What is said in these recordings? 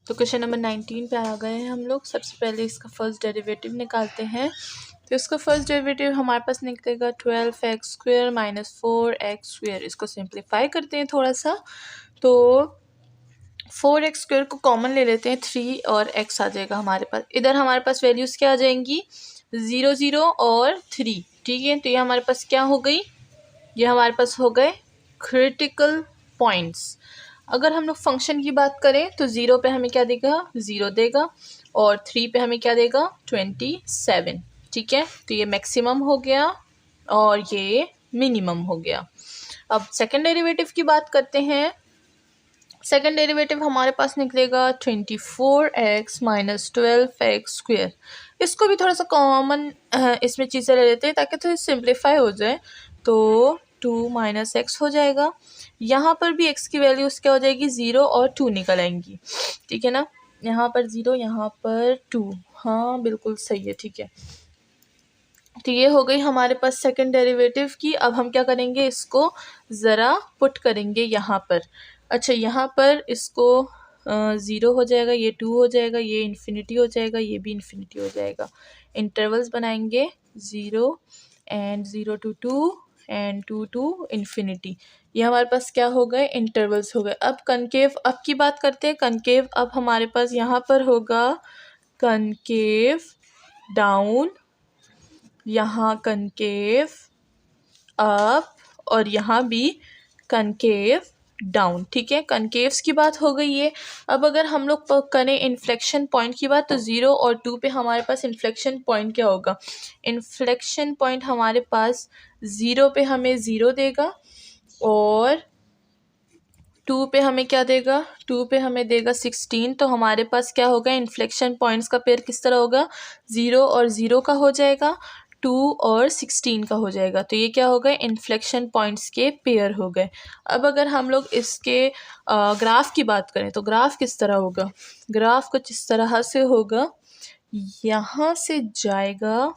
तो question number 19 पे आ गए हैं हम लोग। सबसे पहले इसका फर्स्ट डेरिवेटिव निकालते हैं। तो इसका फर्स्ट डेरिवेटिव हमारे पास निकलेगा 12x² माइनस 4x²। इसको सिंप्लीफाई करते हैं थोड़ा सा। तो 4x² को कॉमन ले लेते हैं, 3 और x आ जाएगा हमारे पास। इधर हमारे पास वैल्यूज़ क्या आ जाएंगी, 0 0 और 3। ठीक है, तो ये हमारे पास क्या हो गई, ये हमारे पास हो गए क्रिटिकल पॉइंट्स। अगर हम लोग फंक्शन की बात करें तो 0 पे हमें क्या देगा, 0 देगा, और 3 पे हमें क्या देगा, 27। ठीक है, तो ये मैक्सिमम हो गया और ये मिनिमम हो गया। अब सेकंड डेरिवेटिव की बात करते हैं। सेकंड डेरिवेटिव हमारे पास निकलेगा 24x माइनस 12x²। इसको भी थोड़ा सा कॉमन इसमें चीज़ें ले लेते हैं ताकि थोड़ी सिंप्लीफाई हो जाए। तो 2 माइनस एक्स हो जाएगा। यहाँ पर भी x की वैल्यूज़ क्या हो जाएगी, 0 और 2 निकल आएंगी। ठीक है ना, यहाँ पर 0, यहाँ पर 2। हाँ बिल्कुल सही है। ठीक है, तो ये हो गई हमारे पास सेकंड डेरिवेटिव की। अब हम क्या करेंगे, इसको ज़रा पुट करेंगे यहाँ पर। अच्छा, यहाँ पर इसको 0 हो जाएगा, ये 2 हो जाएगा, ये इन्फिनिटी हो जाएगा, ये भी इन्फिनिटी हो जाएगा। इंटरवल्स बनाएंगे 0 and 0 to 2 and 2 to infinity. ये हमारे पास क्या हो गए, इंटरवल्स हो गए। अब कनकेव अब की बात करते हैं। कनकेव अब हमारे पास यहाँ पर होगा कनकेव डाउन, यहाँ कनकेव अप, और यहाँ भी कनकेव डाउन। ठीक है, कनकेव्स की बात हो गई है। अब अगर हम लोग करें इन्फ्लेक्शन पॉइंट की बात, तो 0 और 2 पे हमारे पास इन्फ्लेक्शन पॉइंट क्या होगा, इन्फ्लेक्शन पॉइंट हमारे पास 0 पे हमें 0 देगा, और 2 पे हमें क्या देगा, 2 पे हमें देगा 16। तो हमारे पास क्या होगा, इन्फ्लेक्शन पॉइंट्स का पेयर किस तरह होगा, 0 और 0 का हो जाएगा, 2 और 16 का हो जाएगा। तो ये क्या हो गए, इन्फ्लेक्शन पॉइंट्स के पेयर हो गए। अब अगर हम लोग इसके ग्राफ की बात करें तो ग्राफ किस तरह होगा, ग्राफ कुछ इस तरह से होगा। यहाँ से जाएगा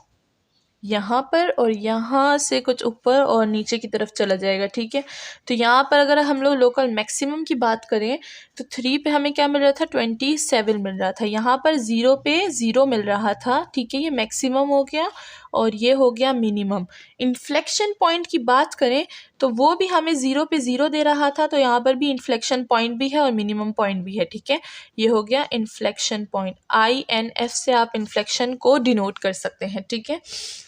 यहाँ पर, और यहाँ से कुछ ऊपर और नीचे की तरफ चला जाएगा। ठीक है, तो यहाँ पर अगर हम लोग लोकल मैक्सिमम की बात करें तो 3 पे हमें क्या मिल रहा था, 27 मिल रहा था। यहाँ पर 0 पे 0 मिल रहा था। ठीक है, ये मैक्सिमम हो गया और ये हो गया मिनिमम। इन्फ्लेक्शन पॉइंट की बात करें तो वो भी हमें 0 पे 0 दे रहा था, तो यहाँ पर भी इन्फ्लेक्शन पॉइंट भी है और मिनिमम पॉइंट भी है। ठीक है, ये हो गया इन्फ्लेक्शन पॉइंट। INF से आप इन्फ्लेक्शन को डिनोट कर सकते हैं। ठीक है,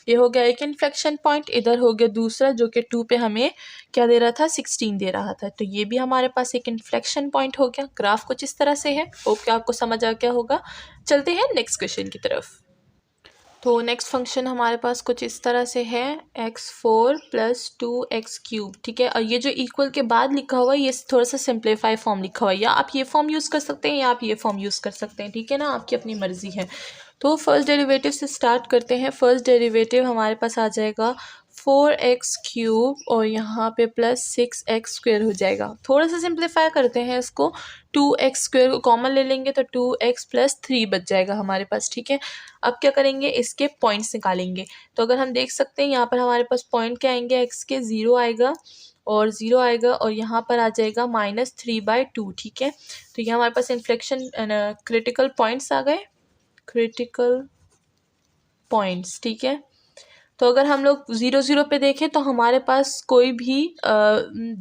ये हो गया एक इन्फ्लेक्शन पॉइंट। इधर हो गया दूसरा जो कि 2 पे हमें क्या दे रहा था, 16 दे रहा था। तो ये भी हमारे पास एक इन्फ्लेक्शन पॉइंट हो गया। ग्राफ कुछ इस तरह से है। होप कि आपको समझ आ गया होगा। चलते हैं नेक्स्ट क्वेश्चन की तरफ। तो नेक्स्ट फंक्शन हमारे पास कुछ इस तरह से है, x4 + 2x³। ठीक है, और ये जो इक्वल के बाद लिखा हुआ है ये थोड़ा सा सिंप्लीफाई फॉर्म लिखा हुआ है, या आप ये फॉर्म यूज़ कर सकते हैं या आप ये फॉर्म यूज़ कर सकते हैं। ठीक है ना, आपकी अपनी मर्जी है। तो फर्स्ट डेरिवेटिव से स्टार्ट करते हैं। फर्स्ट डेरिवेटिव हमारे पास आ जाएगा 4x³ और यहाँ पे +6x² हो जाएगा। थोड़ा सा सिंप्लीफाई करते हैं इसको, 2x² को कॉमन ले लेंगे तो 2x + 3 बच जाएगा हमारे पास। ठीक है, अब क्या करेंगे, इसके पॉइंट्स निकालेंगे। तो अगर हम देख सकते हैं यहाँ पर हमारे पास पॉइंट क्या आएंगे, x के 0 आएगा और 0 आएगा, और यहाँ पर आ जाएगा -3/2। ठीक है, तो ये हमारे पास इन्फ्लेक्शन क्रिटिकल पॉइंट्स आ गए, क्रिटिकल पॉइंट्स। ठीक है, तो अगर हम लोग 0 0 पे देखें तो हमारे पास कोई भी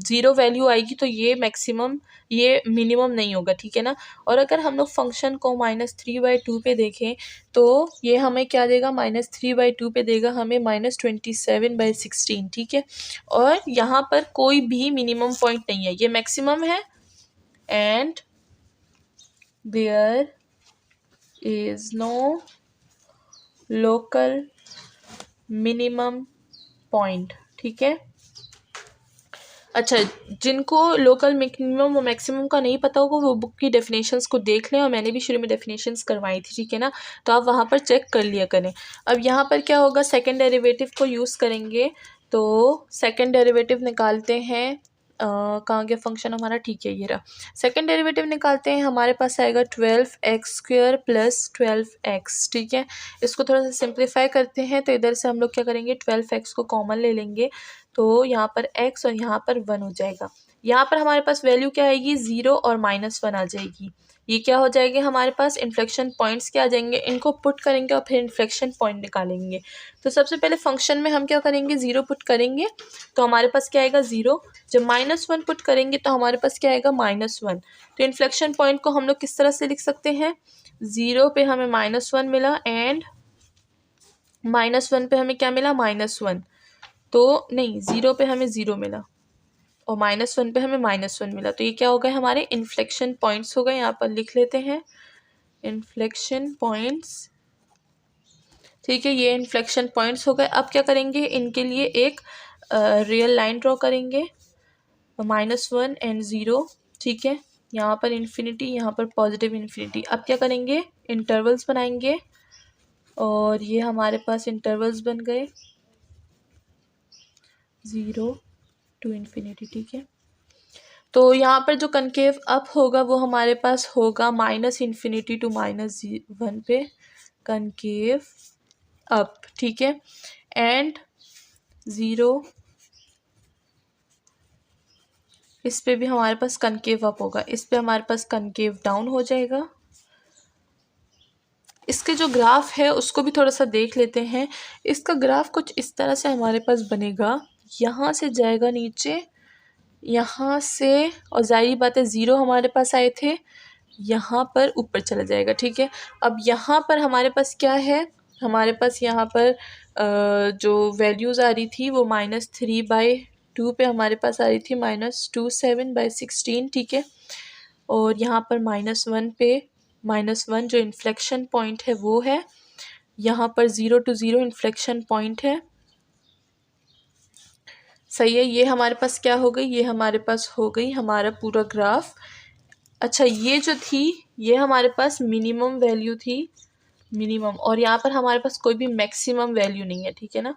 0 वैल्यू आएगी, तो ये मैक्सिमम ये मिनिमम नहीं होगा। ठीक है ना, और अगर हम लोग फंक्शन को -3/2 पे देखें तो ये हमें क्या देगा, -3/2 पे देगा हमें -27/16। ठीक है, और यहाँ पर कोई भी मिनिमम पॉइंट नहीं है, ये मैक्सिमम है, and there is no local minimum point. ठीक है, अच्छा, जिनको लोकल मिनिमम और मैक्सिमम का नहीं पता होगा वो बुक की डेफिनेशंस को देख लें, और मैंने भी शुरू में डेफिनेशंस करवाई थी। ठीक है ना, तो आप वहाँ पर चेक कर लिया करें। अब यहाँ पर क्या होगा, सेकंड डेरिवेटिव को यूज़ करेंगे। तो सेकंड डेरिवेटिव निकालते हैं, कहाँ गया फंक्शन हमारा, ठीक है ये रहा। सेकंड डेरिवेटिव निकालते हैं, हमारे पास आएगा 12x² + 12x। ठीक है, इसको थोड़ा सा सिंप्लीफाई करते हैं। तो इधर से हम लोग क्या करेंगे, 12x को कॉमन ले लेंगे, तो यहाँ पर x और यहाँ पर 1 हो जाएगा। यहाँ पर हमारे पास वैल्यू क्या आएगी, 0 और -1 आ जाएगी। ये क्या हो जाएगा हमारे पास, इन्फ्लेक्शन पॉइंट्स क्या आ जाएंगे, इनको पुट करेंगे और फिर इन्फ्लेक्शन पॉइंट निकालेंगे। तो सबसे पहले फंक्शन में हम क्या करेंगे, 0 पुट करेंगे तो हमारे पास क्या आएगा 0। जब -1 पुट करेंगे तो हमारे पास क्या आएगा -1। तो इन्फ्लेक्शन पॉइंट को हम लोग किस तरह से लिख सकते हैं, 0 पे हमें -1 मिला एंड -1 पे हमें क्या मिला, -1। तो नहीं, 0 पे हमें 0 मिला और -1 पे हमें -1 मिला। तो ये क्या हो गए हमारे इन्फ्लेक्शन पॉइंट्स हो गए। यहाँ पर लिख लेते हैं इन्फ्लेक्शन पॉइंट्स, ठीक है, ये इन्फ्लेक्शन पॉइंट्स हो गए। अब क्या करेंगे, इनके लिए एक रियल लाइन ड्रॉ करेंगे, -1 एंड 0, ठीक है, यहाँ पर इन्फिनिटी, यहाँ पर पॉजिटिव इन्फिनिटी। अब क्या करेंगे, इंटरवल्स बनाएंगे और ये हमारे पास इंटरवल्स बन गए 0 to इन्फिनिटी, ठीक है। तो यहाँ पर जो कनकेव अप होगा वो हमारे पास होगा -∞ to -1 पे कनकेव अप, ठीक है, एंड 0 इस पे भी हमारे पास कनकेव अप होगा, इस पे हमारे पास कनकेव डाउन हो जाएगा। इसके जो ग्राफ है उसको भी थोड़ा सा देख लेते हैं। इसका ग्राफ कुछ इस तरह से हमारे पास बनेगा, यहाँ से जाएगा नीचे, यहाँ से, और जाहिर बात है 0 हमारे पास आए थे, यहाँ पर ऊपर चला जाएगा, ठीक है। अब यहाँ पर हमारे पास क्या है, हमारे पास यहाँ पर जो वैल्यूज़ आ रही थी वो -3/2 पे हमारे पास आ रही थी, -27/16, ठीक है। और यहाँ पर -1 पे -1 जो इन्फ्लेक्शन पॉइंट है वो है, यहाँ पर 0 to 0 इन्फ्लेक्शन पॉइंट है, सही है। ये हमारे पास क्या हो गई, ये हमारे पास हो गई हमारा पूरा ग्राफ। अच्छा, ये जो थी ये हमारे पास मिनिमम वैल्यू थी, मिनिमम, और यहाँ पर हमारे पास कोई भी मैक्सिमम वैल्यू नहीं है, ठीक है ना,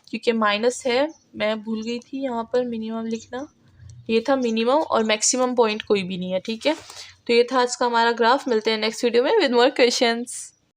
क्योंकि माइनस है, मैं भूल गई थी यहाँ पर मिनिमम लिखना, ये था मिनिमम, और मैक्सिमम पॉइंट कोई भी नहीं है, ठीक है। तो ये था आज का हमारा ग्राफ। मिलते हैं नेक्स्ट वीडियो में विद मोर क्वेश्चंस।